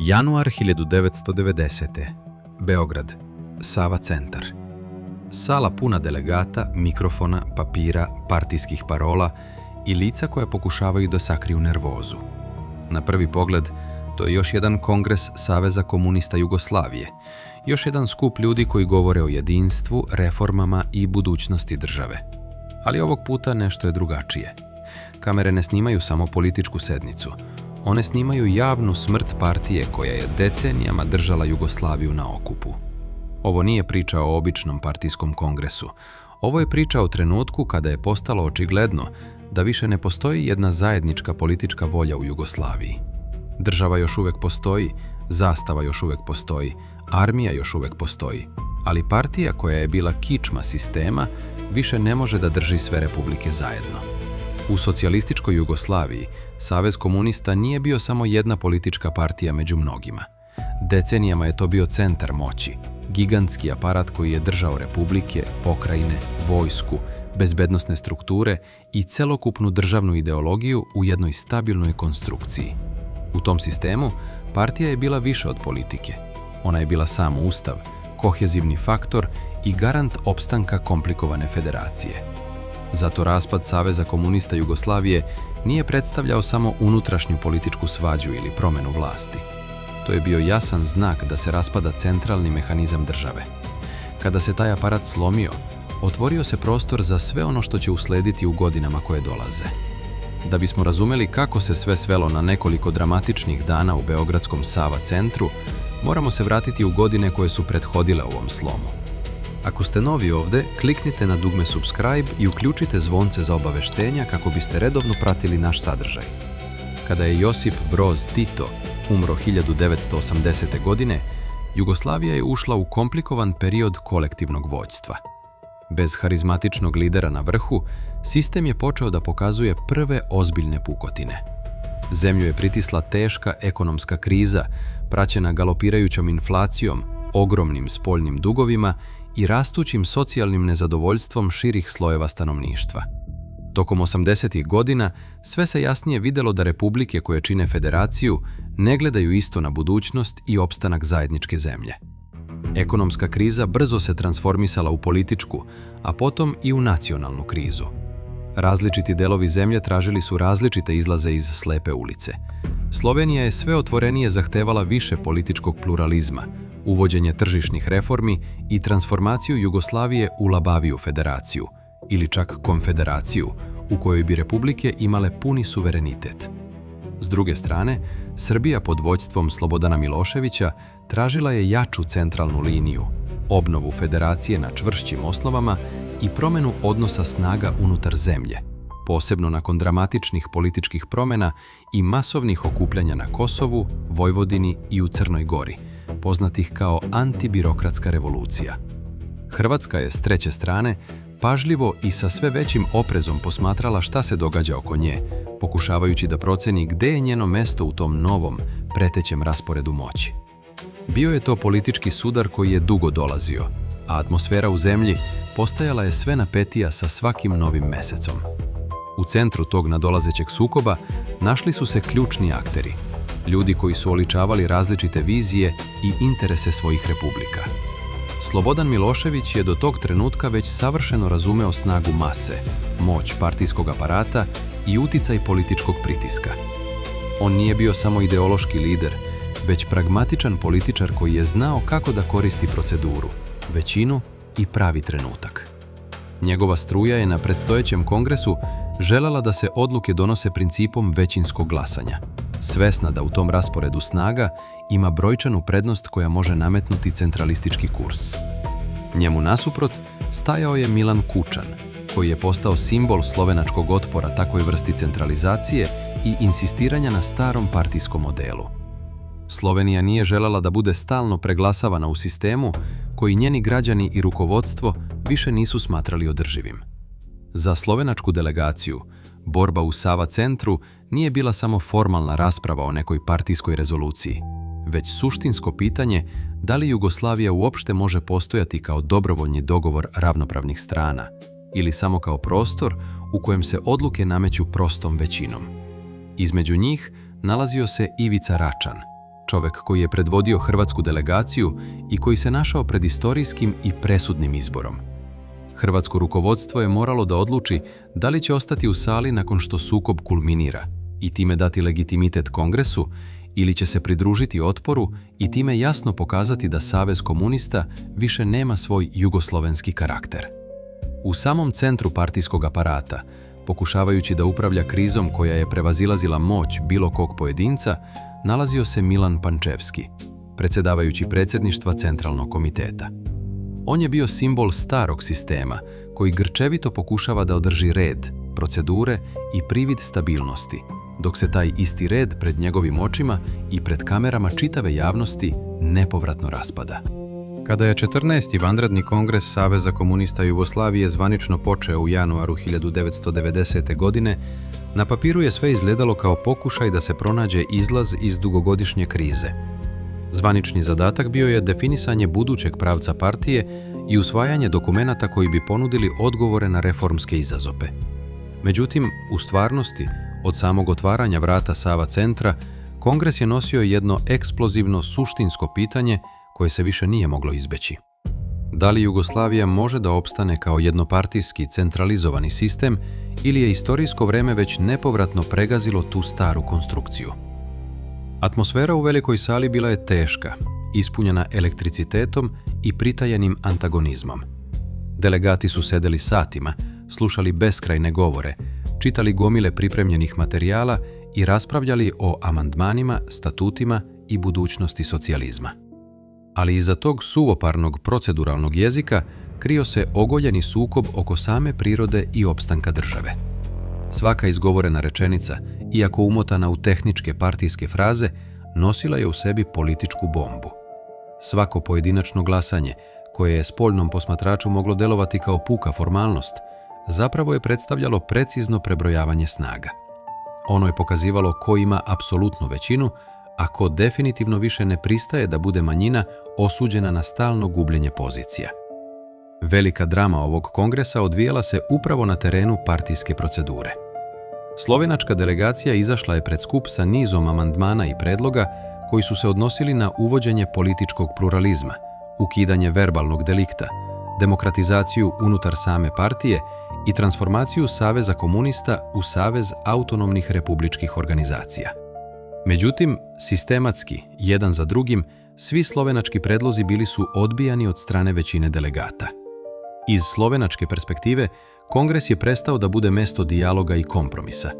Januar 1990. Beograd, Sava centar. Sala puna delegata, mikrofona, papira, partijskih parola i lica koja pokušavaju da sakriju nervozu. Na prvi pogled, to je još jedan kongres Saveza komunista Jugoslavije, još jedan skup ljudi koji govore o jedinstvu, reformama i budućnosti države. Ali ovog puta nešto je drugačije. Kamere ne snimaju samo političku sednicu. One snimaju javnu smrt partije koja je decenijama držala Jugoslaviju na okupu. Ovo nije priča o običnom partijskom kongresu. Ovo je priča o trenutku kada je postalo očigledno da više ne postoji jedna zajednička politička volja u Jugoslaviji. Država još uvek postoji, zastava još uvek postoji, armija još uvek postoji, ali partija koja je bila kičma sistema više ne može da drži sve republike zajedno. U socijalističkoj Jugoslaviji Savez komunista nije bio samo jedna politička partija među mnogima. Decenijama je to bio centar moći, gigantski aparat koji je držao republike, pokrajine, vojsku, bezbednosne strukture i celokupnu državnu ideologiju u jednoj stabilnoj konstrukciji. U tom sistemu partija je bila više od politike. Ona je bila sam ustav, kohezivni faktor i garant opstanka komplikovane federacije. Zato raspad Saveza komunista Jugoslavije nije predstavljao samo unutrašnju političku svađu ili promenu vlasti. To je bio jasan znak da se raspada centralni mehanizam države. Kada se taj aparat slomio, otvorio se prostor za sve ono što će uslediti u godinama koje dolaze. Da bismo razumeli kako se sve svelo na nekoliko dramatičnih dana u beogradskom Sava centru, moramo se vratiti u godine koje su prethodile ovom slomu. Ako ste novi ovde, kliknite na dugme subscribe i uključite zvonce za obaveštenja kako biste redovno pratili naš sadržaj. Kada je Josip Broz Tito umro 1980. godine, Jugoslavija je ušla u komplikovan period kolektivnog vođstva. Bez harizmatičnog lidera na vrhu, sistem je počeo da pokazuje prve ozbiljne pukotine. Zemlju je pritisla teška ekonomska kriza, praćena galopirajućom inflacijom, ogromnim spoljnim dugovima i rastućim socijalnim nezadovoljstvom širih slojeva stanovništva. Tokom 80. godina sve se jasnije videlo da republike koje čine federaciju ne gledaju isto na budućnost i opstanak zajedničke zemlje. Ekonomska kriza brzo se transformisala u političku, a potom i u nacionalnu krizu. Različiti delovi zemlje tražili su različite izlaze iz slepe ulice. Slovenija je sve otvorenije zahtevala više političkog pluralizma, uvođenje tržišnih reformi i transformaciju Jugoslavije u labaviju federaciju, ili čak konfederaciju, u kojoj bi republike imale puni suverenitet. S druge strane, Srbija pod vođstvom Slobodana Miloševića tražila je jaču centralnu liniju, obnovu federacije na čvršćim osnovama i promenu odnosa snaga unutar zemlje, posebno nakon dramatičnih političkih promena i masovnih okupljanja na Kosovu, Vojvodini i u Crnoj Gori, poznatih kao antibirokratska revolucija. Hrvatska je, s treće strane, pažljivo i sa sve većim oprezom posmatrala šta se događa oko nje, pokušavajući da proceni gde je njeno mesto u tom novom, pretećem rasporedu moći. Bio je to politički sudar koji je dugo dolazio, a atmosfera u zemlji postajala je sve napetija sa svakim novim mesecom. U centru tog nadolazećeg sukoba našli su se ključni akteri, ljudi koji su oličavali različite vizije i interese svojih republika. Slobodan Milošević je do tog trenutka već savršeno razumeo snagu mase, moć partijskog aparata i uticaj političkog pritiska. On nije bio samo ideološki lider, već pragmatičan političar koji je znao kako da koristi proceduru, većinu i pravi trenutak. Njegova struja je na predstojećem kongresu želela da se odluke donose principom većinskog glasanja, svesna da u tom rasporedu snaga ima brojčanu prednost koja može nametnuti centralistički kurs. Njemu nasuprot stajao je Milan Kučan, koji je postao simbol slovenačkog otpora takvoj vrsti centralizacije i insistiranja na starom partijskom modelu. Slovenija nije želela da bude stalno preglasavana u sistemu koji njeni građani i rukovodstvo više nisu smatrali održivim. Za slovenačku delegaciju, borba u Sava centru nije bila samo formalna rasprava o nekoj partijskoj rezoluciji, već suštinsko pitanje da li Jugoslavija uopšte može postojati kao dobrovoljni dogovor ravnopravnih strana ili samo kao prostor u kojem se odluke nameću prostom većinom. Između njih nalazio se Ivica Račan, čovek koji je predvodio hrvatsku delegaciju i koji se našao pred istorijskim i presudnim izborom. Hrvatsko rukovodstvo je moralo da odluči da li će ostati u sali nakon što sukob kulminira i time dati legitimitet Kongresu ili će se pridružiti otporu i time jasno pokazati da Savez komunista više nema svoj jugoslovenski karakter. U samom centru partijskog aparata, pokušavajući da upravlja krizom koja je prevazilazila moć bilo kog pojedinca, nalazio se Milan Pančevski, predsjedavajući predsjedništva Centralnog komiteta. On je bio simbol starog sistema koji grčevito pokušava da održi red, procedure i privid stabilnosti, dok se taj isti red pred njegovim očima i pred kamerama čitave javnosti nepovratno raspada. Kada je 14. vanredni kongres Saveza komunista Jugoslavije zvanično počeo u januaru 1990. godine, na papiru je sve izgledalo kao pokušaj da se pronađe izlaz iz dugogodišnje krize. Zvanični zadatak bio je definisanje budućeg pravca partije i usvajanje dokumenata koji bi ponudili odgovore na reformske izazove. Međutim, u stvarnosti, od samog otvaranja vrata Sava centra, Kongres je nosio jedno eksplozivno suštinsko pitanje koje se više nije moglo izbeći. Da li Jugoslavija može da opstane kao jednopartijski centralizovani sistem ili je istorijsko vreme već nepovratno pregazilo tu staru konstrukciju? Atmosfera u velikoj sali bila je teška, ispunjena elektricitetom i pritajenim antagonizmom. Delegati su sedeli satima, slušali beskrajne govore, čitali gomile pripremljenih materijala i raspravljali o amandmanima, statutima i budućnosti socijalizma. Ali iza tog suvoparnog proceduralnog jezika krio se ogoljeni sukob oko same prirode i opstanka države. Svaka izgovorena rečenica, iako umotana u tehničke partijske fraze, nosila je u sebi političku bombu. Svako pojedinačno glasanje, koje je spoljnom posmatraču moglo delovati kao puka formalnost, zapravo je predstavljalo precizno prebrojavanje snaga. Ono je pokazivalo ko ima apsolutnu većinu, a ko definitivno više ne pristaje da bude manjina osuđena na stalno gubljenje pozicija. Velika drama ovog kongresa odvijala se upravo na terenu partijske procedure. Slovenačka delegacija izašla je pred skup sa nizom amandmana i predloga koji su se odnosili na uvođenje političkog pluralizma, ukidanje verbalnog delikta, demokratizaciju unutar same partije i transformaciju Saveza komunista u Savez autonomnih republičkih organizacija. Međutim, sistematski, jedan za drugim, svi slovenački predlozi bili su odbijani od strane većine delegata. Iz slovenačke perspektive, Kongres je prestao da bude mesto dijaloga i kompromisa.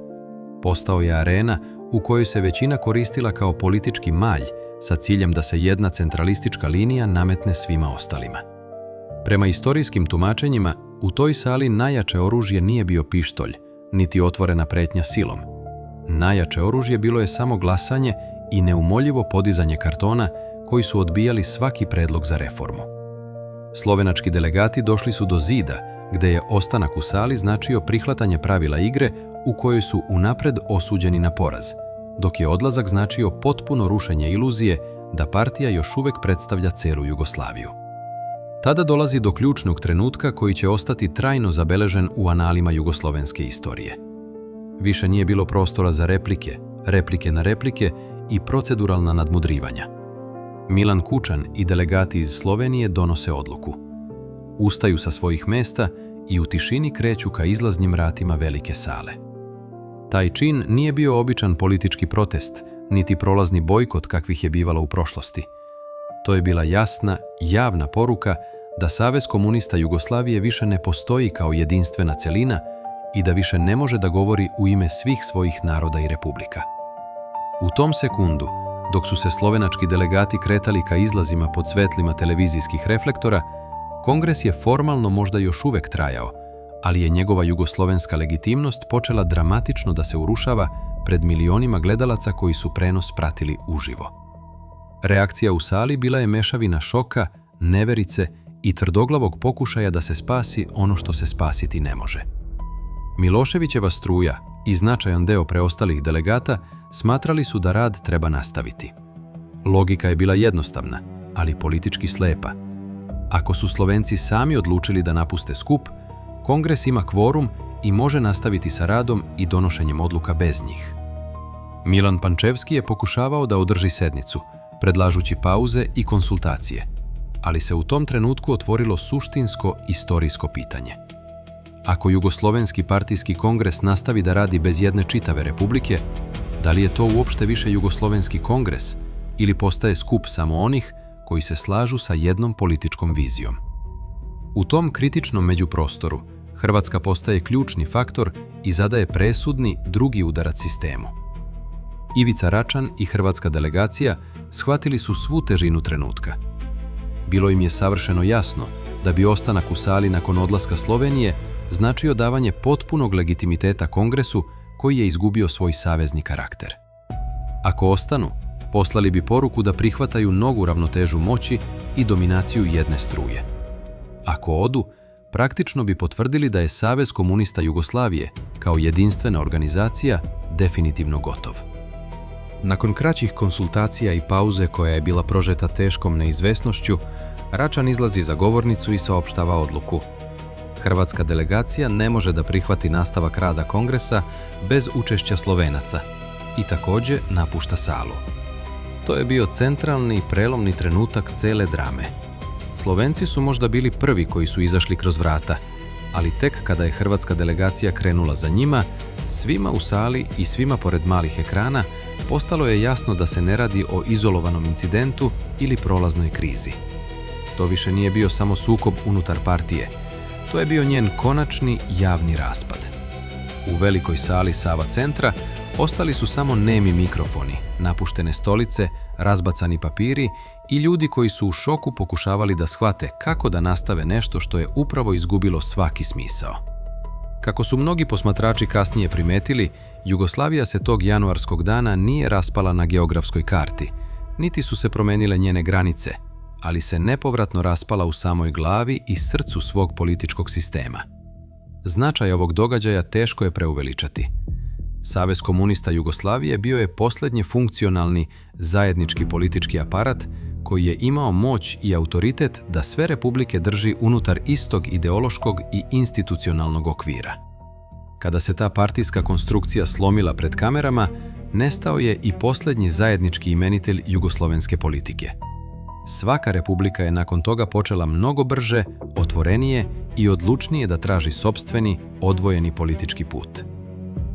Postao je arena u kojoj se većina koristila kao politički malj sa ciljem da se jedna centralistička linija nametne svima ostalima. Prema istorijskim tumačenjima, u toj sali najjače oružje nije bio pištolj, niti otvorena pretnja silom. Najjače oružje bilo je samo glasanje i neumoljivo podizanje kartona koji su odbijali svaki predlog za reformu. Slovenački delegati došli su do zida, gde je ostanak u sali značio prihvatanje pravila igre u kojoj su unapred osuđeni na poraz, dok je odlazak značio potpuno rušenje iluzije da partija još uvek predstavlja celu Jugoslaviju. Tada dolazi do ključnog trenutka koji će ostati trajno zabeležen u analima jugoslovenske istorije. Više nije bilo prostora za replike na replike i proceduralna nadmudrivanja. Milan Kučan i delegati iz Slovenije donose odluku. Ustaju sa svojih mesta i u tišini kreću ka izlaznim vratima velike sale. Taj čin nije bio običan politički protest, niti prolazni bojkot kakvih je bivalo u prošlosti. To je bila jasna, javna poruka da Savez komunista Jugoslavije više ne postoji kao jedinstvena celina i da više ne može da govori u ime svih svojih naroda i republika. U tom sekundu, dok su se slovenački delegati kretali ka izlazima pod svetlima televizijskih reflektora, Kongres je formalno možda još uvek trajao, ali je njegova jugoslovenska legitimnost počela dramatično da se urušava pred milionima gledalaca koji su prenos pratili uživo. Reakcija u sali bila je mešavina šoka, neverice i tvrdoglavog pokušaja da se spasi ono što se spasiti ne može. Miloševićeva struja i značajan deo preostalih delegata smatrali su da rad treba nastaviti. Logika je bila jednostavna, ali politički slepa. Ako su Slovenci sami odlučili da napuste skup, Kongres ima kvorum i može nastaviti sa radom i donošenjem odluka bez njih. Milan Pančevski je pokušavao da održi sednicu, predlažući pauze i konsultacije, ali se u tom trenutku otvorilo suštinsko istorijsko pitanje. Ako Jugoslovenski partijski kongres nastavi da radi bez jedne čitave republike, da li je to uopšte više Jugoslovenski kongres ili postaje skup samo onih koji se slažu sa jednom političkom vizijom? U tom kritičnom međuprostoru Hrvatska postaje ključni faktor i zadaje presudni drugi udarac sistemu. Ivica Račan i hrvatska delegacija shvatili su svu težinu trenutka. Bilo im je savršeno jasno da bi ostanak u sali nakon odlaska Slovenije značio davanje potpunog legitimiteta kongresu koji je izgubio svoj savezni karakter. Ako ostanu, poslali bi poruku da prihvataju novu ravnotežu moći i dominaciju jedne struje. Ako odu, praktično bi potvrdili da je Savez komunista Jugoslavije kao jedinstvena organizacija definitivno gotov. Nakon kraćih konsultacija i pauze koja je bila prožeta teškom neizvesnošću, Račan izlazi za govornicu i saopštava odluku. Hrvatska delegacija ne može da prihvati nastavak rada kongresa bez učešća Slovenaca i također napušta salu. To je bio centralni i prelomni trenutak cele drame. Slovenci su možda bili prvi koji su izašli kroz vrata, ali tek kada je hrvatska delegacija krenula za njima, svima u sali i svima pored malih ekrana postalo je jasno da se ne radi o izolovanom incidentu ili prolaznoj krizi. To više nije bio samo sukob unutar partije. To je bio njen konačni javni raspad. U velikoj sali Sava centra ostali su samo nemi mikrofoni, napuštene stolice, razbacani papiri i ljudi koji su u šoku pokušavali da shvate kako da nastave nešto što je upravo izgubilo svaki smisao. Kako su mnogi posmatrači kasnije primetili, Jugoslavija se tog januarskog dana nije raspala na geografskoj karti, niti su se promenile njene granice, ali se nepovratno raspala u samoj glavi i srcu svog političkog sistema. Značaj ovog događaja teško je preuveličati. Savez komunista Jugoslavije bio je posljednji funkcionalni zajednički politički aparat koji je imao moć i autoritet da sve republike drži unutar istog ideološkog i institucionalnog okvira. Kada se ta partijska konstrukcija slomila pred kamerama, nestao je i posljednji zajednički imenitelj jugoslovenske politike. Svaka republika je nakon toga počela mnogo brže, otvorenije i odlučnije da traži sopstveni, odvojeni politički put.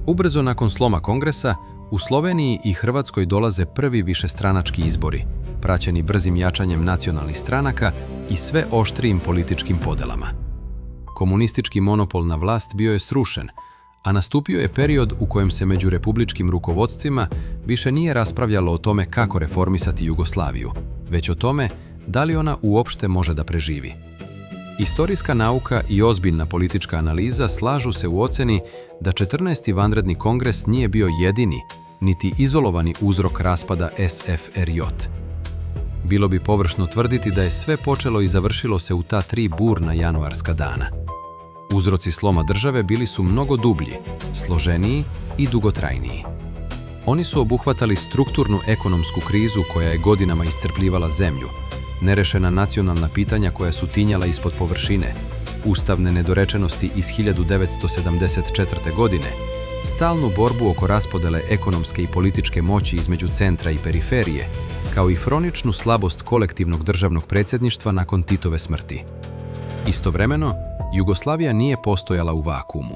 Ubrzo nakon sloma kongresa, u Sloveniji i Hrvatskoj dolaze prvi višestranački izbori, praćeni brzim jačanjem nacionalnih stranaka i sve oštrijim političkim podelama. Komunistički monopol na vlast bio je srušen, a nastupio je period u kojem se među republičkim rukovodstvima više nije raspravljalo o tome kako reformisati Jugoslaviju, već o tome da li ona uopšte može da preživi. Istorijska nauka i ozbiljna politička analiza slažu se u oceni da 14. vanredni kongres nije bio jedini, niti izolovani uzrok raspada SFRJ. Bilo bi površno tvrditi da je sve počelo i završilo se u ta 3 burna januarska dana. Uzroci sloma države bili su mnogo dublji, složeniji i dugotrajniji. Oni su obuhvatali strukturnu ekonomsku krizu koja je godinama iscrpljivala zemlju, nerešena nacionalna pitanja koja su tinjala ispod površine, ustavne nedorečenosti iz 1974. godine, stalnu borbu oko raspodele ekonomske i političke moći između centra i periferije, kao i hroničnu slabost kolektivnog državnog predsjedništva nakon Titove smrti. Istovremeno, Jugoslavija nije postojala u vakuumu.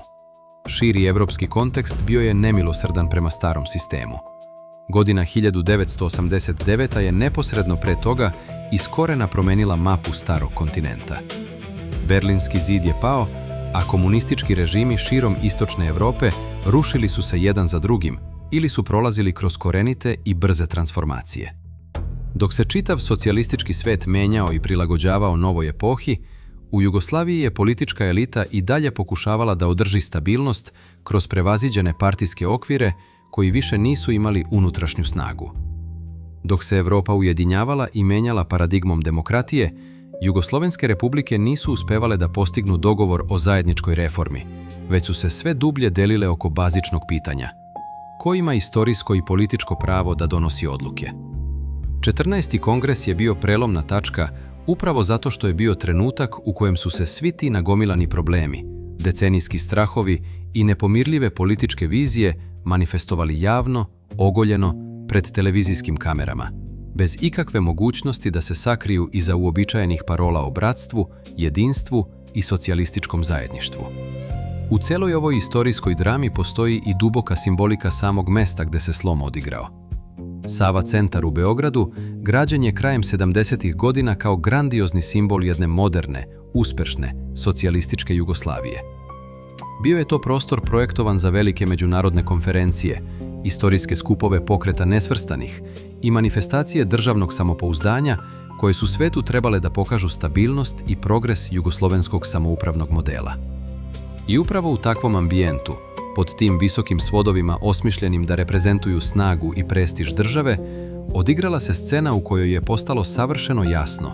Širi evropski kontekst bio je nemilosrdan prema starom sistemu. Godina 1989. je neposredno pre toga iz korena promenila mapu starog kontinenta. Berlinski zid je pao, a komunistički režimi širom istočne Europe rušili su se jedan za drugim ili su prolazili kroz korenite i brze transformacije. Dok se čitav socijalistički svet menjao i prilagođavao novoj epohi, u Jugoslaviji je politička elita i dalje pokušavala da održi stabilnost kroz prevaziđene partijske okvire koji više nisu imali unutrašnju snagu. Dok se Evropa ujedinjavala i menjala paradigmom demokratije, Jugoslovenske republike nisu uspevale da postignu dogovor o zajedničkoj reformi, već su se sve dublje delile oko bazičnog pitanja: ko ima istorijsko i političko pravo da donosi odluke? 14. kongres je bio prelomna tačka upravo zato što je bio trenutak u kojem su se svi ti nagomilani problemi, decenijski strahovi i nepomirljive političke vizije manifestovali javno, ogoljeno, pred televizijskim kamerama, bez ikakve mogućnosti da se sakriju iza uobičajenih parola o bratstvu, jedinstvu i socijalističkom zajedništvu. U celoj ovoj istorijskoj drami postoji i duboka simbolika samog mesta gde se slom odigrao. Sava centar u Beogradu građen je krajem 70. godina kao grandiozni simbol jedne moderne, uspešne, socijalističke Jugoslavije. Bio je to prostor projektovan za velike međunarodne konferencije, istorijske skupove Pokreta nesvrstanih i manifestacije državnog samopouzdanja koje su svetu trebale da pokažu stabilnost i progres jugoslovenskog samoupravnog modela. I upravo u takvom ambijentu, pod tim visokim svodovima osmišljenim da reprezentuju snagu i prestiž države, odigrala se scena u kojoj je postalo savršeno jasno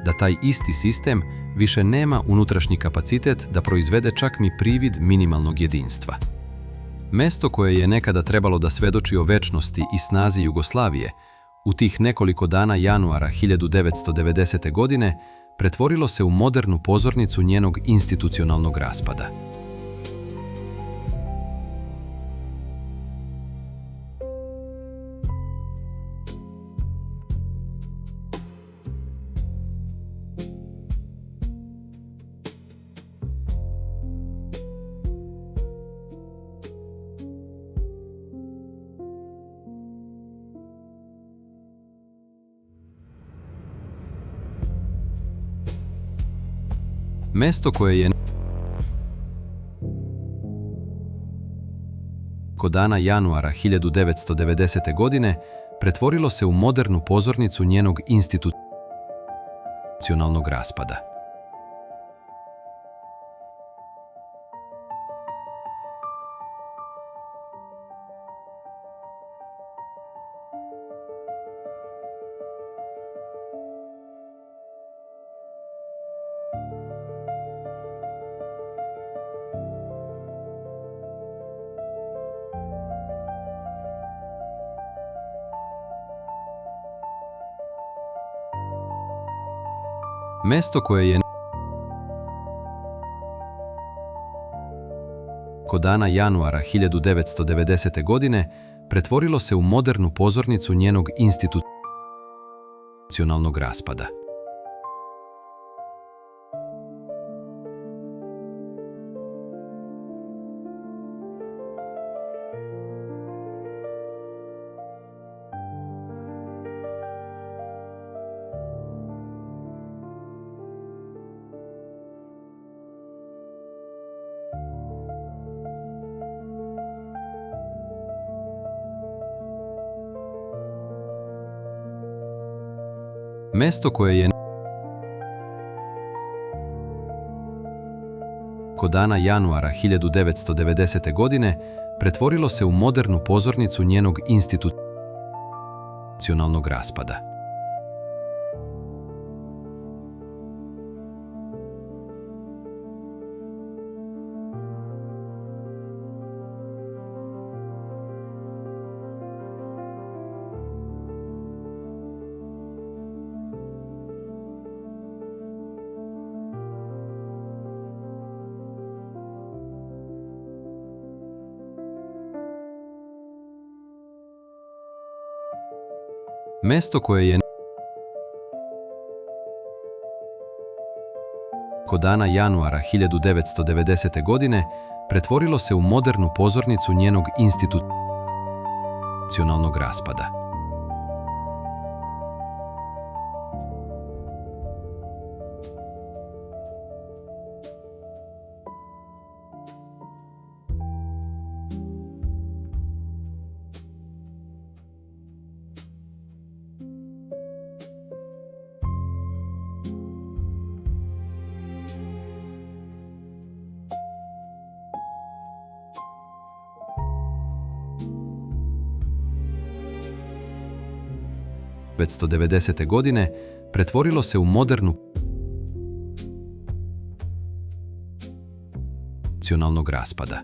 da taj isti sistem više nema unutrašnji kapacitet da proizvede čak ni privid minimalnog jedinstva. Mesto koje je nekada trebalo da svedoči o večnosti i snazi Jugoslavije, u tih nekoliko dana januara 1990. godine pretvorilo se u modernu pozornicu njenog institucionalnog raspada. Mesto koje je nekoliko dana januara 1990. godine pretvorilo se u modernu pozornicu njenog institucionalnog raspada. Mesto koje je nekoliko dana januara 1990. godine pretvorilo se u modernu pozornicu njenog institucionalnog raspada. Mesto koje je nekoliko dana januara 1990. godine pretvorilo se u modernu pozornicu njenog institucionalnog raspada. Mesto koje je nekoliko dana januara 1990. godine pretvorilo se u modernu pozornicu njenog institucionalnog raspada. Već 1990. godine pretvorilo se u modernu nacionalnog raspada.